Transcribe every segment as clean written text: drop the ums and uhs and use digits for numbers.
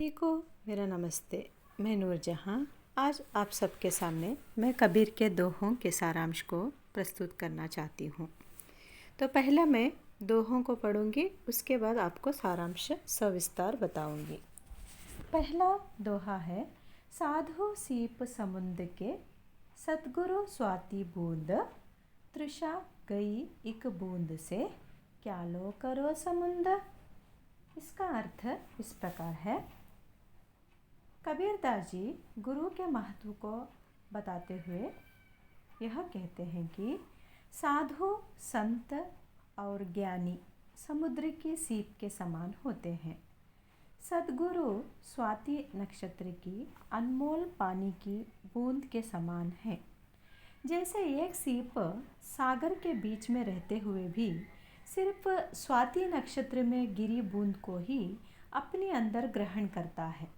सभी को मेरा नमस्ते। मैं नूरजहाँ। आज आप सबके सामने मैं कबीर के दोहों के सारांश को प्रस्तुत करना चाहती हूँ। तो पहला मैं दोहों को पढ़ूँगी, उसके बाद आपको सारांश सविस्तार बताऊँगी। पहला दोहा है, साधु सीप समुद्र के, सतगुरु स्वाति बूंद, तृषा गई एक बूंद से, क्या लो करो समुंद। इसका अर्थ इस प्रकार है। कबीरदास जी गुरु के महत्व को बताते हुए यह कहते हैं कि साधु संत और ज्ञानी समुद्र की सीप के समान होते हैं। सद्गुरु स्वाति नक्षत्र की अनमोल पानी की बूंद के समान है। जैसे एक सीप सागर के बीच में रहते हुए भी सिर्फ स्वाति नक्षत्र में गिरी बूंद को ही अपने अंदर ग्रहण करता है,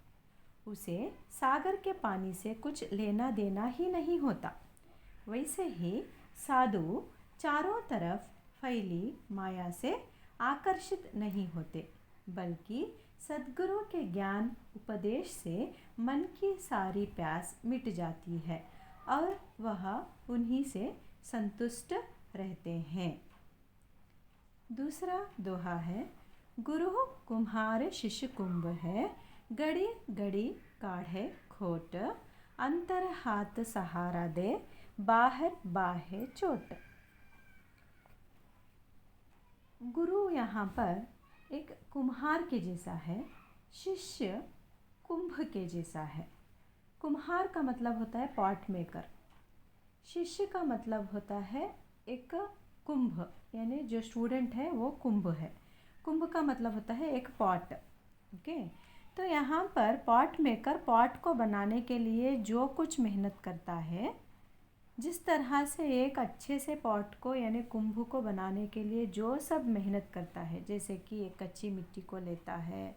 उसे सागर के पानी से कुछ लेना देना ही नहीं होता। वैसे ही साधु चारों तरफ फैली माया से आकर्षित नहीं होते, बल्कि सद्गुरु के ज्ञान उपदेश से मन की सारी प्यास मिट जाती है और वह उन्हीं से संतुष्ट रहते हैं। दूसरा दोहा है, गुरु कुम्हार शिष्य कुंभ है, गड़ी गड़ी काढ़े खोट, अंतर हाथ सहारा दे, बाहर बाहे चोट। गुरु यहाँ पर एक कुम्हार के जैसा है, शिष्य कुंभ के जैसा है। कुम्हार का मतलब होता है पॉट मेकर, शिष्य का मतलब होता है एक कुंभ, यानी जो स्टूडेंट है वो कुंभ है। कुंभ का मतलब होता है एक पॉट। ओके, तो यहाँ पर पॉट मेकर पॉट को बनाने के लिए जो कुछ मेहनत करता है, जिस तरह से एक अच्छे से पॉट को यानी कुंभ को बनाने के लिए जो सब मेहनत करता है, जैसे कि एक कच्ची मिट्टी को लेता है,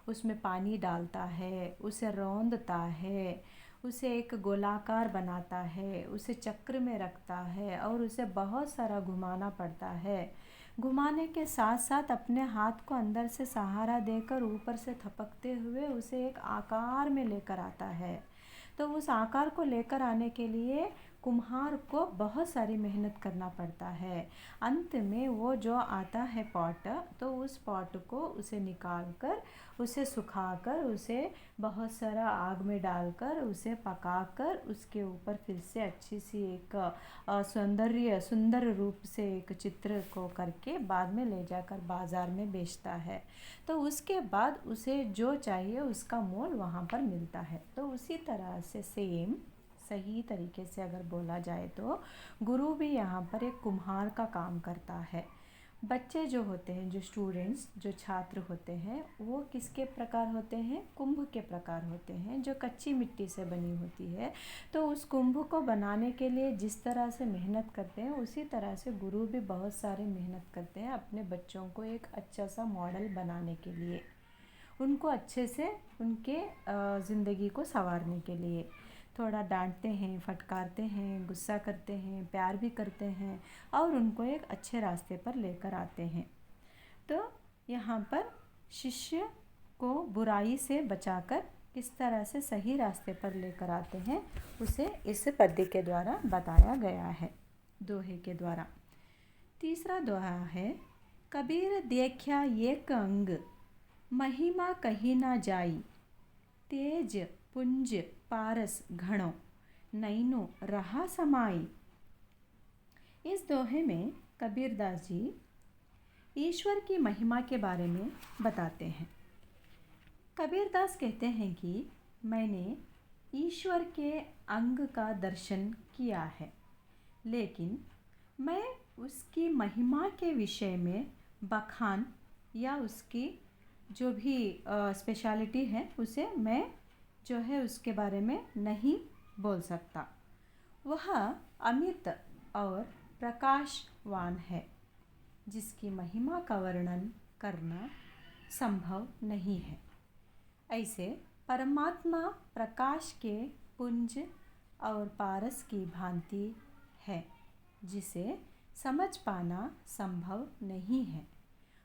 उसमें पानी डालता है, उसे रौंदता है, उसे एक गोलाकार बनाता है, उसे चक्र में रखता है और उसे बहुत सारा घुमाना पड़ता है। घुमाने के साथ साथ अपने हाथ को अंदर से सहारा देकर ऊपर से थपकते हुए उसे एक आकार में लेकर आता है। तो उस आकार को लेकर आने के लिए कुम्हार को बहुत सारी मेहनत करना पड़ता है। अंत में वो जो आता है पॉट, तो उस पॉट को उसे निकाल कर, उसे सुखाकर, उसे बहुत सारा आग में डालकर, उसे पकाकर, उसके ऊपर फिर से अच्छी सी एक सुंदर रूप से एक चित्र को करके बाद में ले जाकर बाज़ार में बेचता है। तो उसके बाद उसे जो चाहिए उसका मोल वहाँ पर मिलता है। तो उसी तरह से सेम सही तरीके से अगर बोला जाए तो गुरु भी यहाँ पर एक कुम्हार का काम करता है। बच्चे जो होते हैं, जो स्टूडेंट्स, जो छात्र होते हैं, वो किसके प्रकार होते हैं? कुंभ के प्रकार होते हैं, जो कच्ची मिट्टी से बनी होती है। तो उस कुंभ को बनाने के लिए जिस तरह से मेहनत करते हैं, उसी तरह से गुरु भी बहुत सारे मेहनत करते हैं अपने बच्चों को एक अच्छा सा मॉडल बनाने के लिए, उनको अच्छे से उनके ज़िंदगी को संवारने के लिए। थोड़ा डांटते हैं, फटकारते हैं, गुस्सा करते हैं, प्यार भी करते हैं और उनको एक अच्छे रास्ते पर लेकर आते हैं। तो यहाँ पर शिष्य को बुराई से बचाकर किस तरह से सही रास्ते पर लेकर आते हैं, उसे इस पद्य के द्वारा बताया गया है, दोहे के द्वारा। तीसरा दोहा है, कबीर देखा एक अंग, महिमा कही ना जाई, तेज पुंज पारस घणो, नैनो रहा समाई। इस दोहे में कबीरदास जी ईश्वर की महिमा के बारे में बताते हैं। कबीरदास कहते हैं कि मैंने ईश्वर के अंग का दर्शन किया है, लेकिन मैं उसकी महिमा के विषय में बखान या उसकी जो भी स्पेशलिटी है उसे मैं जो है उसके बारे में नहीं बोल सकता। वह अमित और प्रकाशवान है, जिसकी महिमा का वर्णन करना संभव नहीं है। ऐसे परमात्मा प्रकाश के पुंज और पारस की भांति है, जिसे समझ पाना संभव नहीं है।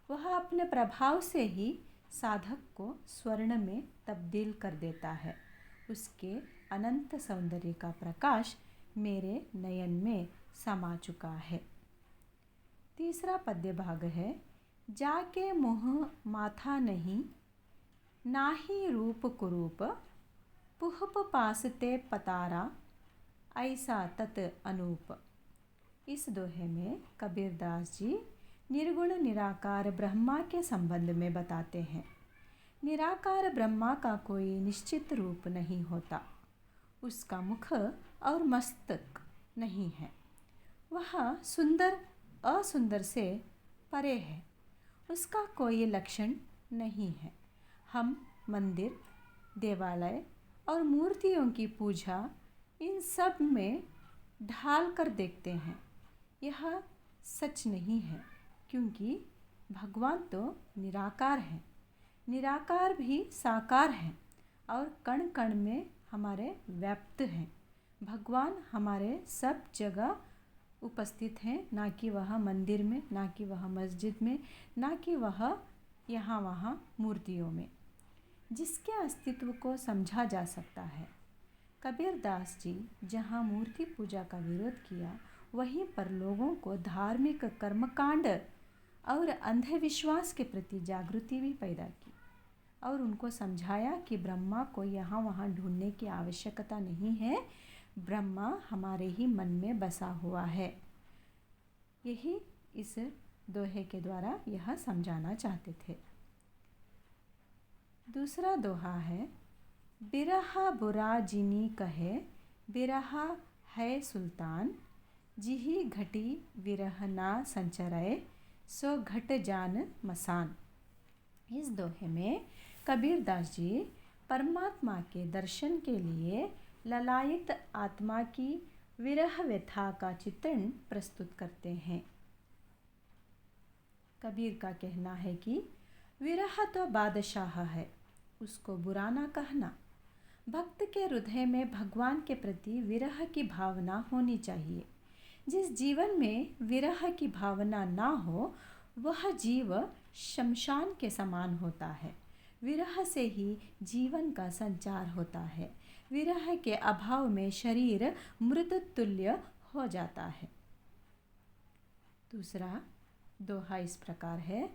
वह अपने प्रभाव से ही साधक को स्वर्ण में तब्दील कर देता है। उसके अनंत सौंदर्य का प्रकाश मेरे नयन में समा चुका है। तीसरा पद्य भाग है। जाके मोह माथा नहीं, नाही रूप कुरूप, पुहप पासते पतारा, ऐसा तत अनूप। इस दोहे में कबीरदास जी निर्गुण निराकार ब्रह्मा के संबंध में बताते हैं। निराकार ब्रह्मा का कोई निश्चित रूप नहीं होता। उसका मुख और मस्तक नहीं है। वह सुंदर असुंदर से परे है। उसका कोई लक्षण नहीं है। हम मंदिर, देवालय और मूर्तियों की पूजा इन सब में ढाल कर देखते हैं। यह सच नहीं है, क्योंकि भगवान तो निराकार हैं। निराकार भी साकार हैं और कण कण में हमारे व्याप्त हैं। भगवान हमारे सब जगह उपस्थित हैं, ना कि वह मंदिर में, ना कि वह मस्जिद में, ना कि वह यहाँ वहाँ मूर्तियों में। जिसके अस्तित्व को समझा जा सकता है। कबीरदास जी जहाँ मूर्ति पूजा का विरोध किया, वहीं पर लोगों को धार्मिक कर्मकांड और अंधविश्वास के प्रति जागृति भी पैदा की और उनको समझाया कि ब्रह्मा को यहाँ वहाँ ढूंढने की आवश्यकता नहीं है। ब्रह्मा हमारे ही मन में बसा हुआ है। यही इस दोहे के द्वारा यह समझाना चाहते थे। दूसरा दोहा है। बिरहा बुरा जिनी कहे, बिरहा है सुल्तान, जिही घटी विरह ना संचरय, सो घट जान मसान। इस दोहे में कबीरदास जी परमात्मा के दर्शन के लिए ललायित आत्मा की विरह व्यथा का चित्रण प्रस्तुत करते हैं। कबीर का कहना है कि विरह तो बादशाह है, उसको बुरा ना कहना। भक्त के हृदय में भगवान के प्रति विरह की भावना होनी चाहिए। जिस जीवन में विरह की भावना ना हो, वह जीव शमशान के समान होता है। विरह से ही जीवन का संचार होता है। विरह के अभाव में शरीर मृत तुल्य हो जाता है। दूसरा दोहा इस प्रकार है।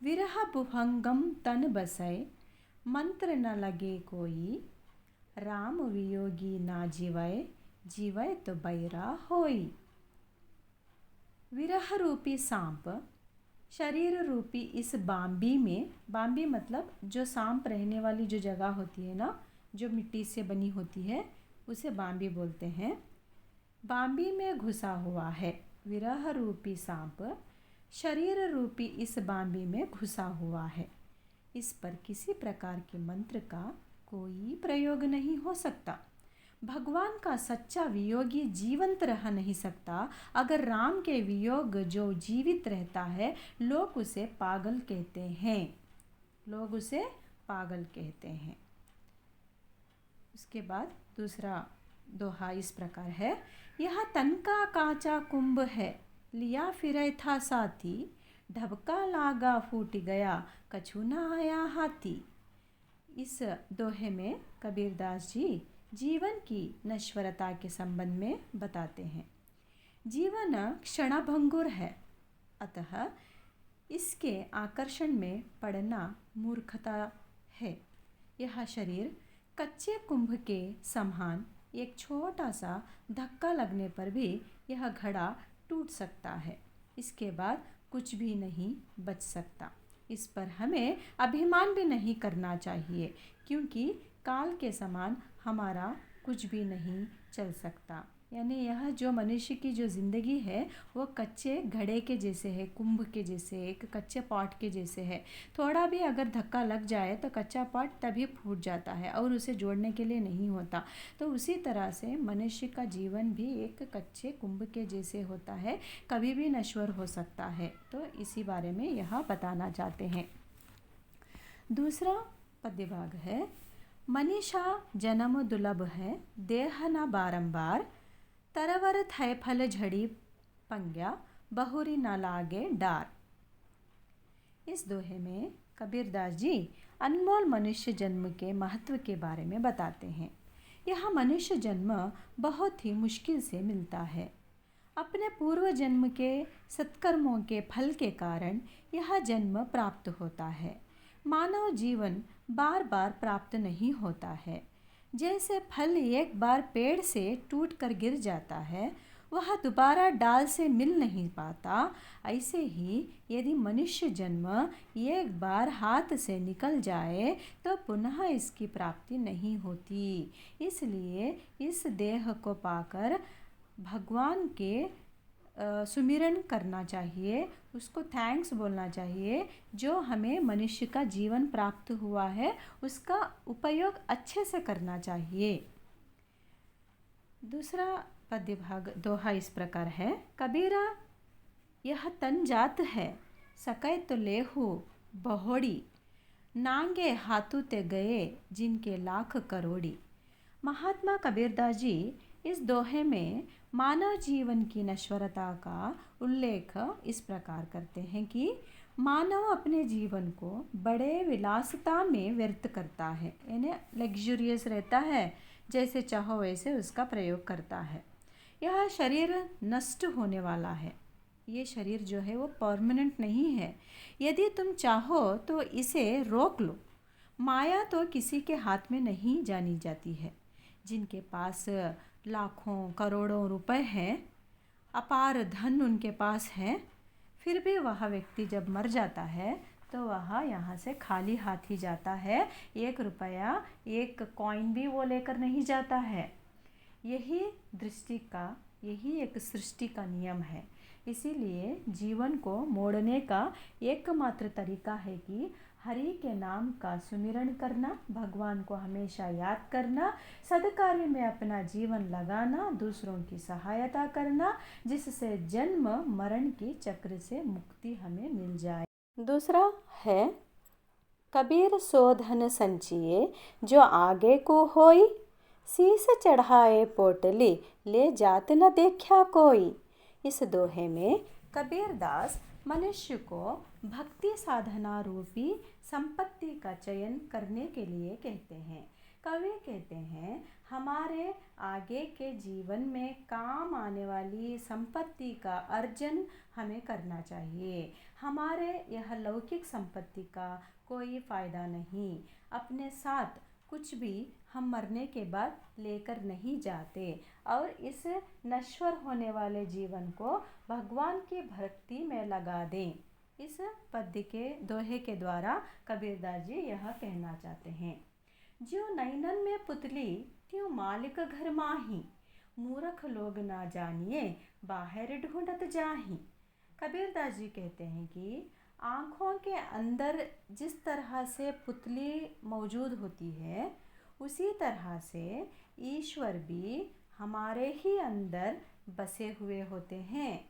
विरह भुभंगम तन बसै, मंत्र न लगे कोई, राम वियोगी ना जीवय, जीवय तो बैरा होई। विरह रूपी सांप शरीर रूपी इस बाम्बी में, बाम्बी मतलब जो सांप रहने वाली जो जगह होती है ना, जो मिट्टी से बनी होती है, उसे बाम्बी बोलते हैं। बाम्बी में घुसा हुआ है। विरह रूपी सांप शरीर रूपी इस बाम्बी में घुसा हुआ है। इस पर किसी प्रकार के मंत्र का कोई प्रयोग नहीं हो सकता। भगवान का सच्चा वियोगी जीवंत रह नहीं सकता। अगर राम के वियोग जो जीवित रहता है, लोग उसे पागल कहते हैं। लोग उसे पागल कहते हैं। उसके बाद दूसरा दोहा इस प्रकार है। यह तन का काचा कुंभ है, लिया फिरे था साथी, ढबका लागा फूट गया, कछु न आया हाथी। इस दोहे में कबीरदास जी जीवन की नश्वरता के संबंध में बताते हैं। जीवन क्षणभंगुर है, अतः इसके आकर्षण में पड़ना मूर्खता है। यह शरीर कच्चे कुंभ के समान, एक छोटा सा धक्का लगने पर भी यह घड़ा टूट सकता है। इसके बाद कुछ भी नहीं बच सकता। इस पर हमें अभिमान भी नहीं करना चाहिए, क्योंकि काल के समान हमारा कुछ भी नहीं चल सकता। यानी यह जो मनुष्य की जो ज़िंदगी है, वो कच्चे घड़े के जैसे है, कुंभ के जैसे, एक कच्चे पॉट के जैसे है। थोड़ा भी अगर धक्का लग जाए तो कच्चा पॉट तभी फूट जाता है और उसे जोड़ने के लिए नहीं होता। तो उसी तरह से मनुष्य का जीवन भी एक कच्चे कुंभ के जैसे होता है, कभी भी नश्वर हो सकता है। तो इसी बारे में यह बताना चाहते हैं। दूसरा पद्य भाग है। मनीषा जन्म दुर्लभ है, देह न बारंबार, तरवर थय फल झड़ी पंग्या, बहुरी न लागे डार। इस दोहे में कबीरदास जी अनमोल मनुष्य जन्म के महत्व के बारे में बताते हैं। यह मनुष्य जन्म बहुत ही मुश्किल से मिलता है। अपने पूर्व जन्म के सत्कर्मों के फल के कारण यह जन्म प्राप्त होता है। मानव जीवन बार बार प्राप्त नहीं होता है। जैसे फल एक बार पेड़ से टूटकर गिर जाता है, वह दोबारा डाल से मिल नहीं पाता, ऐसे ही यदि मनुष्य जन्म एक बार हाथ से निकल जाए तो पुनः इसकी प्राप्ति नहीं होती। इसलिए इस देह को पाकर भगवान के सुमिरन करना चाहिए, उसको थैंक्स बोलना चाहिए। जो हमें मनुष्य का जीवन प्राप्त हुआ है उसका उपयोग अच्छे से करना चाहिए। दूसरा पद्य भाग दोहा इस प्रकार है। कबीरा यह तन जात है, सकै तो लेहु बहोड़ी, नांगे हाथों ते गए जिनके लाख करोड़ी। महात्मा कबीरदास जी इस दोहे में मानव जीवन की नश्वरता का उल्लेख इस प्रकार करते हैं कि मानव अपने जीवन को बड़े विलासता में व्यर्थ करता है, यानी लग्जूरियस रहता है, जैसे चाहो वैसे उसका प्रयोग करता है। यह शरीर नष्ट होने वाला है। ये शरीर जो है वो परमानेंट नहीं है। यदि तुम चाहो तो इसे रोक लो। माया तो किसी के हाथ में नहीं जानी जाती है। जिनके पास लाखों करोड़ों रुपए हैं, अपार धन उनके पास है, फिर भी वह व्यक्ति जब मर जाता है तो वह यहाँ से खाली हाथ ही जाता है। 1 रुपया, 1 कॉइन भी वो लेकर नहीं जाता है। यही एक सृष्टि का नियम है। इसीलिए जीवन को मोड़ने का एकमात्र तरीका है कि हरि के नाम का सुमिरन करना, भगवान को हमेशा याद करना, सद्कार्य में अपना जीवन लगाना, दूसरों की सहायता करना, जिससे जन्म मरण की चक्र से मुक्ति हमें मिल जाए। दूसरा है कबीर सो धन संचिए जो आगे को होई, शीस चढ़ाए पोटली ले जात न देखा कोई। इस दोहे में कबीरदास मनुष्य को भक्ति साधना रूपी संपत्ति का चयन करने के लिए कहते हैं। कवि कहते हैं हमारे आगे के जीवन में काम आने वाली संपत्ति का अर्जन हमें करना चाहिए। हमारे यह लौकिक संपत्ति का कोई फ़ायदा नहीं। अपने साथ कुछ भी हम मरने के बाद लेकर नहीं जाते और इस नश्वर होने वाले जीवन को भगवान की भक्ति में लगा दें। इस पद्य के दोहे के द्वारा कबीरदास जी यह कहना चाहते हैं। ज्यों नैनन में पुतली त्यों मालिक घर माही, मूर्ख लोग ना जानिए बाहर ढूंढत जाही। कबीरदास जी कहते हैं कि आँखों के अंदर जिस तरह से पुतली मौजूद होती है, उसी तरह से ईश्वर भी हमारे ही अंदर बसे हुए होते हैं।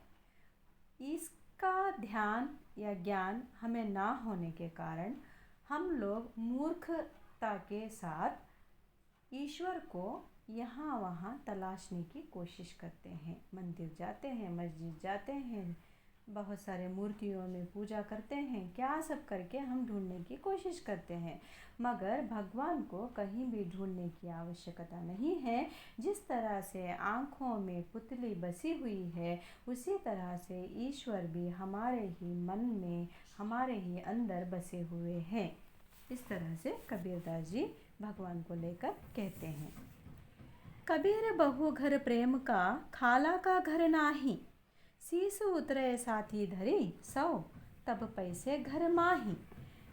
इसका ध्यान या ज्ञान हमें ना होने के कारण हम लोग मूर्खता के साथ ईश्वर को यहाँ वहाँ तलाशने की कोशिश करते हैं। मंदिर जाते हैं, मस्जिद जाते हैं, बहुत सारे मूर्तियों में पूजा करते हैं, क्या सब करके हम ढूंढने की कोशिश करते हैं, मगर भगवान को कहीं भी ढूंढने की आवश्यकता नहीं है। जिस तरह से आँखों में पुतली बसी हुई है, उसी तरह से ईश्वर भी हमारे ही मन में, हमारे ही अंदर बसे हुए हैं। इस तरह से कबीरदास जी भगवान को लेकर कहते हैं। कबीर बहु घर प्रेम का, खाला का घर नाही, शीस उतरे साथी धरी, सौ तब पैसे घर माही।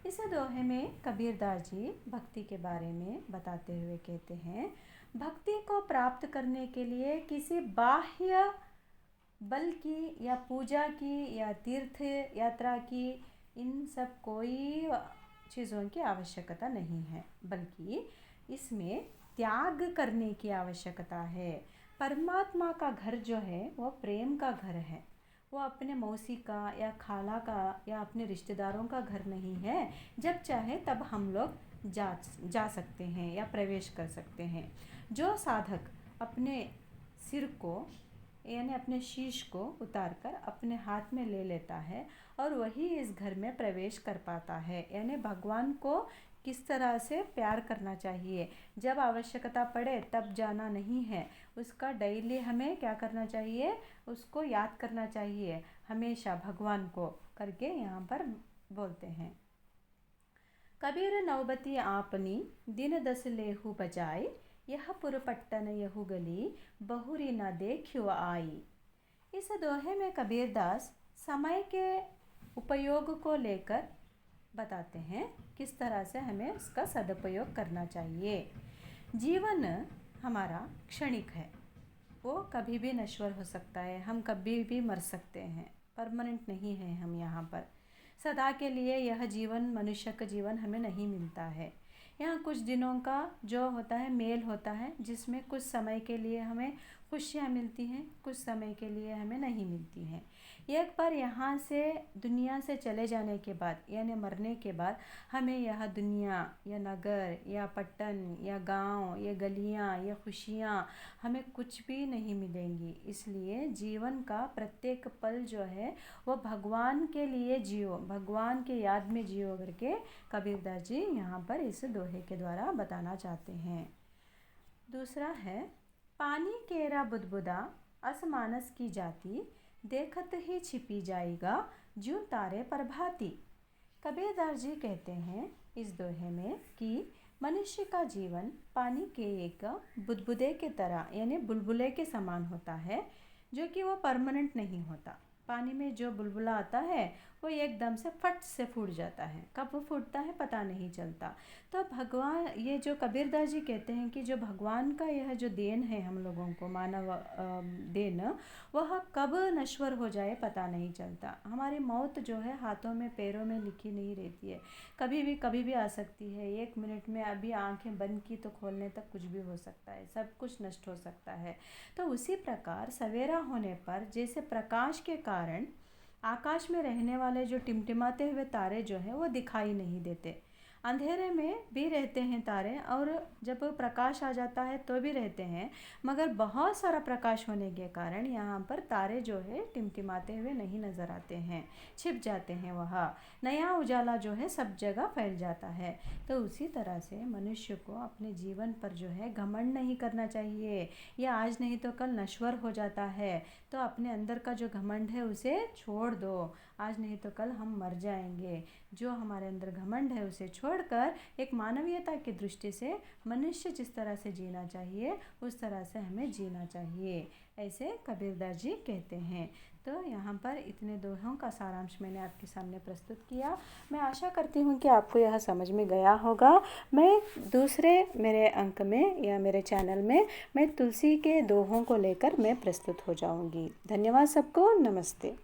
इस दोहे में कबीरदास जी भक्ति के बारे में बताते हुए कहते हैं, भक्ति को प्राप्त करने के लिए किसी बाह्य बल की या पूजा की या तीर्थ यात्रा की, इन सब कोई चीज़ों की आवश्यकता नहीं है, बल्कि इसमें त्याग करने की आवश्यकता है। परमात्मा का घर जो है वो प्रेम का घर है। वो अपने मौसी का या खाला का या अपने रिश्तेदारों का घर नहीं है। जब चाहे तब हम लोग जा सकते हैं या प्रवेश कर सकते हैं। जो साधक अपने सिर को यानी अपने शीश को उतारकर अपने हाथ में ले लेता है और वही इस घर में प्रवेश कर पाता है। यानी भगवान को किस तरह से प्यार करना चाहिए, जब आवश्यकता पड़े तब जाना नहीं है, उसका डेली हमें क्या करना चाहिए, उसको याद करना चाहिए हमेशा भगवान को करके यहाँ पर बोलते हैं। कबीर नौबती आपनी दिन दस लेहु बजाए, यह पुरपट्टन यहु गली बहुरी न देखियो आई। इस दोहे में कबीरदास समय के उपयोग को लेकर बताते हैं किस तरह से हमें उसका सदुपयोग करना चाहिए। जीवन हमारा क्षणिक है, वो कभी भी नश्वर हो सकता है, हम कभी भी मर सकते हैं, परमानेंट नहीं है हम यहाँ पर। सदा के लिए यह जीवन, मनुष्य का जीवन हमें नहीं मिलता है। यहाँ कुछ दिनों का जो होता है मेल होता है, जिसमें कुछ समय के लिए हमें खुशियाँ मिलती हैं, कुछ समय के लिए हमें नहीं मिलती हैं। एक बार यहाँ से दुनिया से चले जाने के बाद यानी मरने के बाद हमें यह दुनिया या नगर या पट्टन या गांव या गलियाँ या खुशियाँ हमें कुछ भी नहीं मिलेंगी। इसलिए जीवन का प्रत्येक पल जो है वो भगवान के लिए जियो, भगवान के याद में जियो करके कबीरदास जी यहाँ पर इस दोहे के द्वारा बताना चाहते हैं। दूसरा है, पानी केरा बुदबुदा असमानस की जाति, देखत ही छिपी जाएगा ज्यों तारे पर भांति। कबीरदास जी कहते हैं इस दोहे में कि मनुष्य का जीवन पानी के एक बुदबुदे के तरह यानी बुलबुले के समान होता है, जो कि वो परमानेंट नहीं होता। पानी में जो बुलबुला आता है वो एकदम से फट से फूट जाता है, कब वो फूटता है पता नहीं चलता। तो भगवान, ये जो कबीरदास जी कहते हैं कि जो भगवान का यह जो देन है हम लोगों को, मानव देन, वह कब नश्वर हो जाए पता नहीं चलता। हमारी मौत जो है हाथों में पैरों में लिखी नहीं रहती है, कभी भी आ सकती है। 1 मिनट में अभी आंखें बंद की तो खोलने तक कुछ भी हो सकता है, सब कुछ नष्ट हो सकता है। तो उसी प्रकार सवेरा होने पर जैसे प्रकाश के कारण आकाश में रहने वाले जो टिमटिमाते हुए तारे जो हैं वो दिखाई नहीं देते, अंधेरे में भी रहते हैं तारे, और जब प्रकाश आ जाता है तो भी रहते हैं, मगर बहुत सारा प्रकाश होने के कारण यहाँ पर तारे जो है टिमटिमाते हुए नहीं नज़र आते हैं, छिप जाते हैं। वह नया उजाला जो है सब जगह फैल जाता है। तो उसी तरह से मनुष्य को अपने जीवन पर जो है घमंड नहीं करना चाहिए। यह आज नहीं तो कल नश्वर हो जाता है, तो अपने अंदर का जो घमंड है उसे छोड़ दो। आज नहीं तो कल हम मर जाएंगे। जो हमारे अंदर घमंड है उसे छोड़कर एक मानवीयता की दृष्टि से मनुष्य जिस तरह से जीना चाहिए उस तरह से हमें जीना चाहिए, ऐसे कबीरदास जी कहते हैं। तो यहाँ पर इतने दोहों का सारांश मैंने आपके सामने प्रस्तुत किया। मैं आशा करती हूँ कि आपको यह समझ में गया होगा। मैं दूसरे मेरे अंक में या मेरे चैनल में मैं तुलसी के दोहों को लेकर मैं प्रस्तुत हो जाऊँगी। धन्यवाद सबको, नमस्ते।